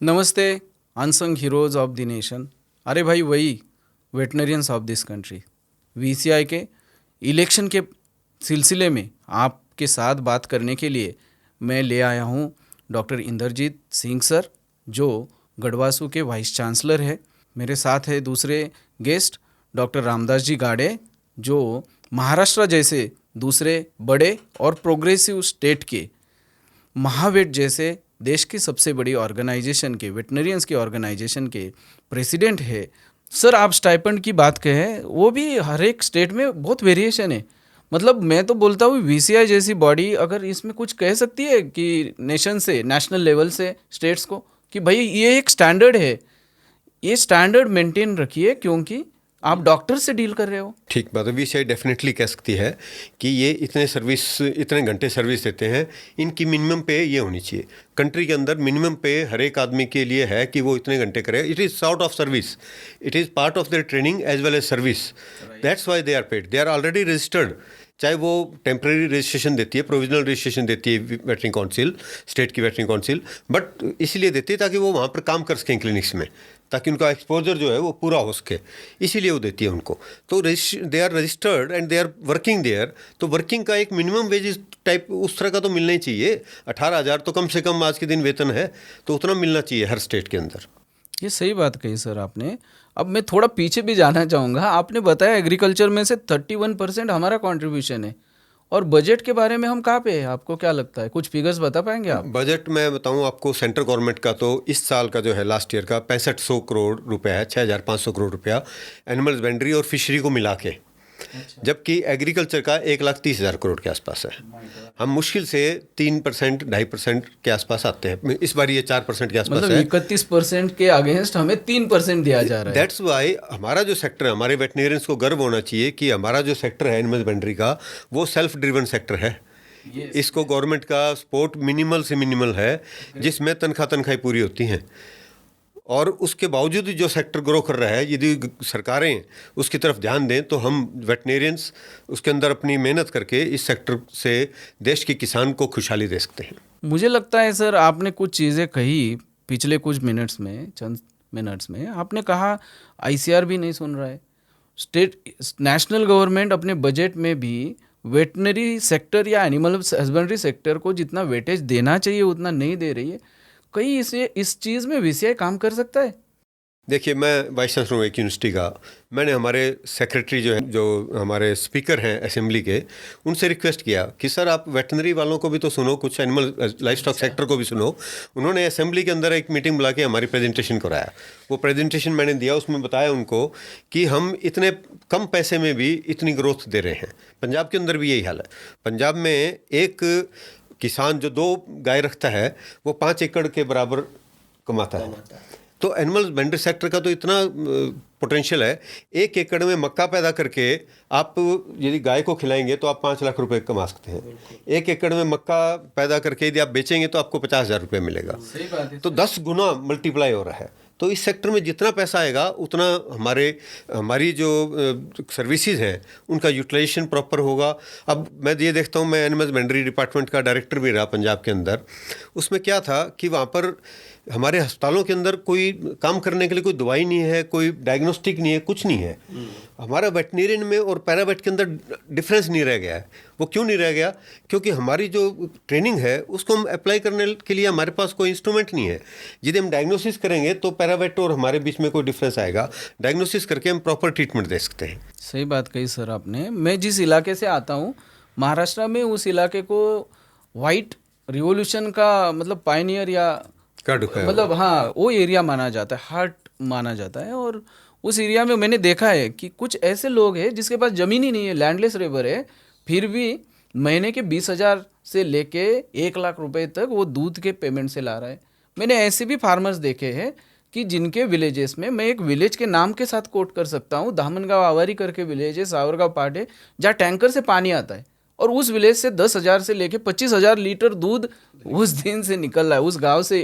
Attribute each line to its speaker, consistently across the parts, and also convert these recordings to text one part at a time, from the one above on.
Speaker 1: नमस्ते unsung heroes of the nation. अरे भाई वही veterinarians of this country. VCI के इलेक्शन के सिलसिले में आपके साथ बात करने के लिए मैं ले आया हूँ डॉक्टर इंद्रजीत सिंह सर, जो गढ़वासू के वाइस चांसलर है। मेरे साथ है दूसरे गेस्ट डॉक्टर रामदास जी गाड़े, जो महाराष्ट्र जैसे दूसरे बड़े और प्रोग्रेसिव स्टेट के महावेट जैसे देश की सबसे बड़ी ऑर्गेनाइजेशन के, वेटनरियंस के ऑर्गेनाइजेशन के प्रेसिडेंट है। सर, आप स्टाइपेंड की बात कहें, वो भी हर एक स्टेट में बहुत वेरिएशन है। मतलब मैं तो बोलता हूँ वीसीआई जैसी बॉडी अगर इसमें कुछ कह सकती है कि नेशन से, नेशनल लेवल से स्टेट्स को, कि भाई ये एक स्टैंडर्ड है, ये स्टैंडर्ड मेंटेन रखिए क्योंकि आप डॉक्टर से डील कर रहे हो।
Speaker 2: ठीक बात है। वीसीआई डेफिनेटली कह सकती है कि ये इतने घंटे सर्विस देते हैं, इनकी मिनिमम पे ये होनी चाहिए। कंट्री के अंदर मिनिमम पे हर एक आदमी के लिए है कि वो इतने घंटे करे। It is sort of service, it is part of their training as well as service. That's why they are paid, they are already registered. चाहे वो टेम्प्रेरी रजिस्ट्रेशन देती है, प्रोविजनल रजिस्ट्रेशन देती है वेटरनरी काउंसिल, स्टेट की veterinary council, but इसीलिए देती है ताकि वो वहाँ पर काम कर सकें क्लिनिक्स में, ताकि उनका एक्सपोजर जो है वो पूरा हो सके, इसीलिए वो देती है उनको। तो they are registered and they are working there. तो वर्किंग का एक मिनिमम वेज टाइप उस तरह का तो मिलना ही चाहिए। 18,000 तो कम से कम आज के दिन वेतन है, तो उतना मिलना चाहिए हर स्टेट के अंदर।
Speaker 1: ये सही बात कही सर आपने। अब मैं थोड़ा पीछे भी जाना चाहूँगा। आपने बताया एग्रीकल्चर में से 31% हमारा कंट्रीब्यूशन है, और बजट के बारे में हम कहाँ पे है? आपको क्या लगता है, कुछ फिगर्स बता पाएंगे आप?
Speaker 2: बजट मैं बताऊं आपको, सेंट्रल गवर्नमेंट का तो इस साल का जो है, लास्ट ईयर का 6500 करोड़ रुपया है, 6500 करोड़ रुपया एनिमल हस्बेंड्री और फिशरी को मिला के। जबकि एग्रीकल्चर का 1,30,000 करोड़ के आसपास है। हम मुश्किल से 3%, 2.5% के आसपास आते हैं। इस बार ये 4% के आसपास
Speaker 1: मतलब
Speaker 2: है।
Speaker 1: 31% के अगेंस्ट हमें 3% दिया जा रहा है।
Speaker 2: दैट्स वाई हमारा जो सेक्टर है, हमारे वेटनेरियंस को गर्व होना चाहिए कि हमारा जो सेक्टर है एनिमल हस्बेंड्री का, वो सेल्फ ड्रिवन सेक्टर है। इसको गवर्नमेंट का सपोर्ट मिनिमल से मिनिमल है, जिसमें तनख्वाही पूरी होती हैं। और उसके बावजूद जो सेक्टर ग्रो कर रहा है, यदि सरकारें उसकी तरफ ध्यान दें तो हम वेटनेरियंस उसके अंदर अपनी मेहनत करके इस सेक्टर से देश के किसान को खुशहाली दे सकते हैं।
Speaker 1: मुझे लगता है सर, आपने कुछ चीज़ें कही पिछले कुछ मिनट्स में, चंद मिनट्स में आपने कहा आईसीआर भी नहीं सुन रहा है। स्टेट, नेशनल गवर्नमेंट अपने बजट में भी वेटनरी सेक्टर या एनिमल हस्बेंड्री सेक्टर को जितना वेटेज देना चाहिए उतना नहीं दे रही है। कहीं इस चीज़ में वीसीआई काम कर सकता है?
Speaker 2: देखिए, मैं वाइस चांसलर हूँ एक यूनिवर्सिटी का। मैंने हमारे सेक्रेटरी जो है, जो हमारे स्पीकर हैं असेंबली के, उनसे रिक्वेस्ट किया कि सर आप वेटनरी वालों को भी तो सुनो, कुछ एनिमल लाइफ स्टॉक सेक्टर को भी सुनो। उन्होंने असेंबली के अंदर एक मीटिंग बुला के हमारी प्रेजेंटेशन कराया। वो प्रेजेंटेशन मैंने दिया, उसमें बताया उनको कि हम इतने कम पैसे में भी इतनी ग्रोथ दे रहे हैं। पंजाब के अंदर भी यही हाल है। पंजाब में एक किसान जो 2 गाय रखता है, वो 5 एकड़ के बराबर कमाता है। तो एनिमल हस्बेंड्री सेक्टर का तो इतना पोटेंशियल है। 1 एकड़ में मक्का पैदा करके आप यदि गाय को खिलाएंगे तो आप 5 लाख रुपए कमा सकते हैं। 1 एकड़ में मक्का पैदा करके यदि आप बेचेंगे तो आपको 50,000 रुपये मिलेगा।
Speaker 1: सही बात है।
Speaker 2: तो 10 गुना मल्टीप्लाई हो रहा है। तो इस सेक्टर में जितना पैसा आएगा उतना हमारी जो सर्विसेज हैं उनका यूटिलाइजेशन प्रॉपर होगा। अब मैं ये देखता हूँ, मैं एनिमल हस्बेंड्री डिपार्टमेंट का डायरेक्टर भी रहा पंजाब के अंदर। उसमें क्या था कि वहाँ पर हमारे अस्पतालों के अंदर कोई काम करने के लिए कोई दवाई नहीं है, कोई डायग्नोस्टिक नहीं है, कुछ नहीं है। हमारा वेटनेरियन में और पैरावेट के अंदर डिफरेंस नहीं रह गया है। वो क्यों नहीं रह गया? क्योंकि हमारी जो ट्रेनिंग है उसको हम अप्लाई करने के लिए हमारे पास कोई इंस्ट्रूमेंट नहीं है। यदि हम डायग्नोसिस करेंगे तो पैरावेट और हमारे बीच में कोई डिफरेंस आएगा। डायग्नोसिस करके हम प्रॉपर ट्रीटमेंट दे सकते हैं।
Speaker 1: सही बात कही सर आपने। मैं जिस इलाके से आता हूँ महाराष्ट्र में, उस इलाके को वाइट रिवॉल्यूशन का मतलब पायनियर या मतलब हाँ, वो एरिया माना जाता है, हार्ट माना जाता है। और उस एरिया में मैंने देखा है कि कुछ ऐसे लोग हैं जिसके पास ज़मीन ही नहीं है, लैंडलेस लेबर है, फिर भी महीने के 20,000 से लेके 1 लाख रुपए तक वो दूध के पेमेंट से ला रहा है। मैंने ऐसे भी फार्मर्स देखे हैं कि जिनके विलेजेस में, मैं एक विलेज के नाम के साथ कोट कर सकता हूँ, दामनगांव आवारी करके विलेज है, सावरगांव पाट है, जहाँ टैंकर से पानी आता है, और उस विलेज से 10,000 से लेके 25,000 लीटर दूध उस दिन से निकल रहा है, उस गांव से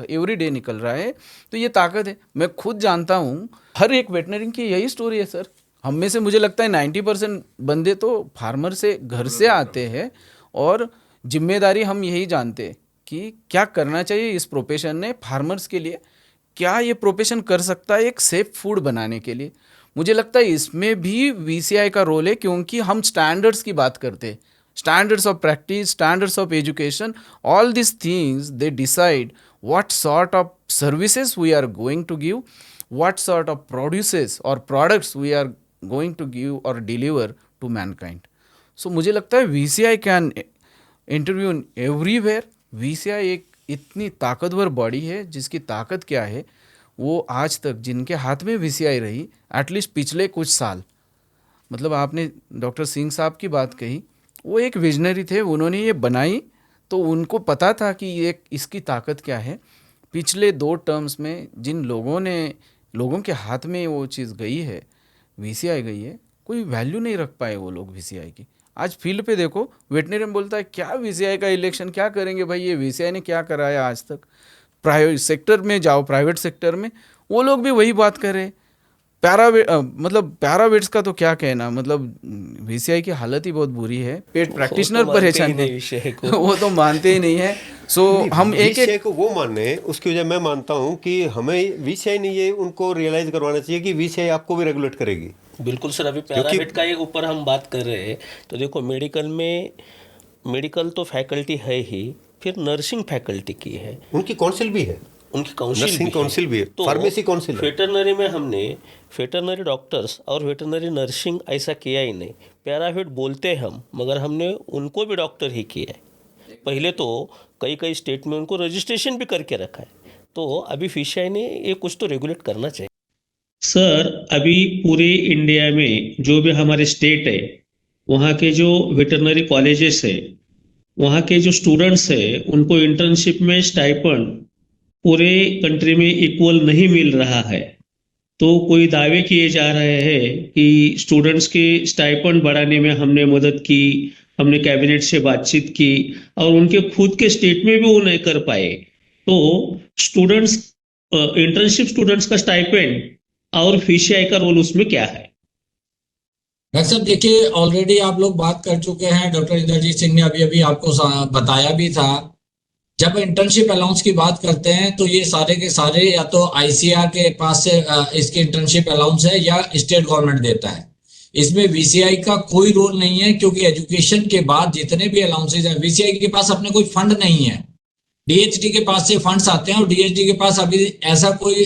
Speaker 1: एवरी डे निकल रहा है। तो ये ताकत है। मैं खुद जानता हूँ, हर एक वेटनरी की यही स्टोरी है सर। हम में से मुझे लगता है 90% बंदे तो फार्मर से, घर से आते हैं, और जिम्मेदारी हम यही जानते हैं कि क्या करना चाहिए इस प्रोफेशन ने फार्मर्स के लिए, क्या ये प्रोफेशन कर सकता है एक सेफ फूड बनाने के लिए। मुझे लगता है इसमें भी वीसीआई का रोल है, क्योंकि हम स्टैंडर्ड्स की बात करते हैं, standards of practice, standards of education, all this things they decide what sort of services we are going to give, what sort of produces or products we are going to give or deliver to mankind. So मुझे लगता है VCI can interview everywhere. VCI एक इतनी ताकतवर body है जिसकी ताकत क्या है, वो आज तक जिनके हाथ में VCI रही, एटलीस्ट पिछले कुछ साल, मतलब आपने डॉक्टर सिंह साहब की बात कही, वो एक विजनरी थे, उन्होंने ये बनाई तो उनको पता था कि ये इसकी ताकत क्या है। पिछले 2 टर्म्स में जिन लोगों के हाथ में वो चीज़ गई है, VCI गई है, कोई वैल्यू नहीं रख पाए वो लोग VCI की। आज फील्ड पे देखो, वेटनरियन बोलता है क्या VCI का इलेक्शन क्या करेंगे भाई, ये VCI ने क्या कराया आज तक। प्राइवेट सेक्टर में जाओ, प्राइवेट सेक्टर में वो लोग भी वही बात कर रहे हैं। पैरावेट्स का तो क्या कहना, मतलब VCI की हालत ही बहुत बुरी है, पेड प्रैक्टिशनर परेशान है, वो तो मानते ही नहीं है। सो हम
Speaker 2: VCI को वो माने, उसकी वजह मैं मानता हूँ कि हमें VCI ने ये उनको रियलाइज करवाना चाहिए कि VCI आपको भी रेगुलेट करेगी।
Speaker 3: बिल्कुल सर, अभी पैरावेट का एक ऊपर हम बात कर रहे हैं, तो देखो मेडिकल तो फैकल्टी है ही, फिर नर्सिंग फैकल्टी की है,
Speaker 2: उनकी काउंसिल भी है,
Speaker 3: उनकी काउंसिल
Speaker 2: भी है,
Speaker 3: तो
Speaker 2: फार्मेसी काउंसिल है।
Speaker 3: वेटरनरी में हमने वेटरनरी डॉक्टर्स और वेटरनरी नर्सिंग ऐसा किया ही नहीं। पैरावेट बोलते हम, मगर हमने उनको भी डॉक्टर ही किया है। पहले तो कई स्टेट में उनको रजिस्ट्रेशन भी करके रखा है, तो अभी VCI ने ये कुछ तो रेगुलेट करना चाहिए।
Speaker 4: सर, अभी पूरे इंडिया में जो भी हमारे स्टेट है, वहाँ के जो वेटरनरी कॉलेजेस है, वहाँ के जो स्टूडेंट्स है, उनको इंटर्नशिप में स्टाइपेंड पूरे कंट्री में इक्वल नहीं मिल रहा है। तो कोई दावे किए जा रहे हैं कि स्टूडेंट्स के स्टाइपेंड बढ़ाने में हमने मदद की, हमने कैबिनेट से बातचीत की, और उनके खुद के स्टेट में भी वो नहीं कर पाए। तो स्टूडेंट्स, इंटर्नशिप स्टूडेंट्स का स्टाइपेंड और VCI का रोल उसमें क्या है?
Speaker 5: डॉक्टर साहब देखिए, ऑलरेडी आप लोग बात कर चुके हैं, डॉक्टर इंद्रजीत सिंह ने अभी आपको बताया भी था। जब इंटर्नशिप अलाउंस की बात करते हैं तो ये सारे के सारे या तो ICAR के पास से इसके इंटर्नशिप अलाउंस है या स्टेट गवर्नमेंट देता है। इसमें VCI का कोई रोल नहीं है, क्योंकि एजुकेशन के बाद जितने भी अलाउंसेज हैं, VCI के पास अपने कोई फंड नहीं है। DHT के पास से फंड्स आते हैं, और DHT के पास अभी ऐसा कोई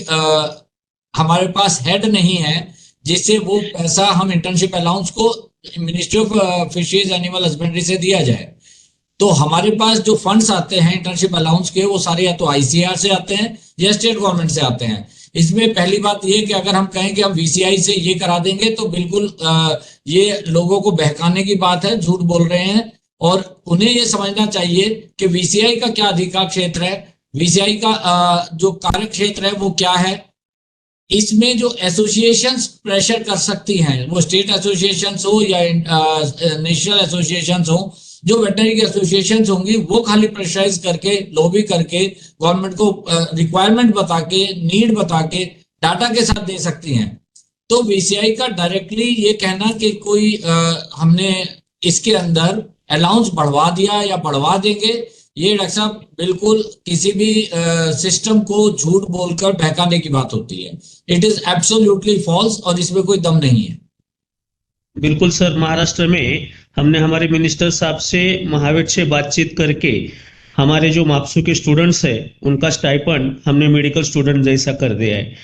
Speaker 5: हमारे पास हेड नहीं है जिससे वो पैसा हम इंटर्नशिप अलाउंस को ministry of fisheries animal husbandry से दिया जाए। तो हमारे पास जो फंड्स आते हैं इंटर्नशिप अलाउंस के, वो सारे या तो ICAR से आते हैं या स्टेट गवर्नमेंट से आते हैं। इसमें पहली बात ये कि अगर हम कहें कि हम VCI से ये करा देंगे तो बिल्कुल ये लोगों को बहकाने की बात है, झूठ बोल रहे हैं। और उन्हें ये समझना चाहिए कि VCI का क्या अधिकार क्षेत्र है, VCI का जो कार्य क्षेत्र है वो क्या है। इसमें जो एसोसिएशंस प्रेशर कर सकती हैं, वो स्टेट एसोसिएशंस हो या नेशनल एसोसिएशंस हो, जो वेटनरी एसोसिएशंस होंगी वो खाली प्रेशराइज करके, लॉबी करके, गवर्नमेंट को रिक्वायरमेंट बता के, नीड बता के, डाटा के साथ दे सकती हैं। तो VCI का डायरेक्टली ये कहना कि कोई हमने इसके अंदर अलाउंस बढ़वा दिया या बढ़वा देंगे, ये डॉक्टर साहब बिल्कुल किसी भी सिस्टम को झूठ बोलकर बहकाने की बात होती है। इट इज एब्सोल्युटली फॉल्स, और इसमें कोई दम नहीं है।
Speaker 4: बिल्कुल सर, महाराष्ट्र में हमने हमारे मिनिस्टर साहब से, महावेट से बातचीत करके हमारे जो मापसू के स्टूडेंट्स हैं उनका स्टाइपेंड हमने मेडिकल स्टूडेंट जैसा कर दिया है।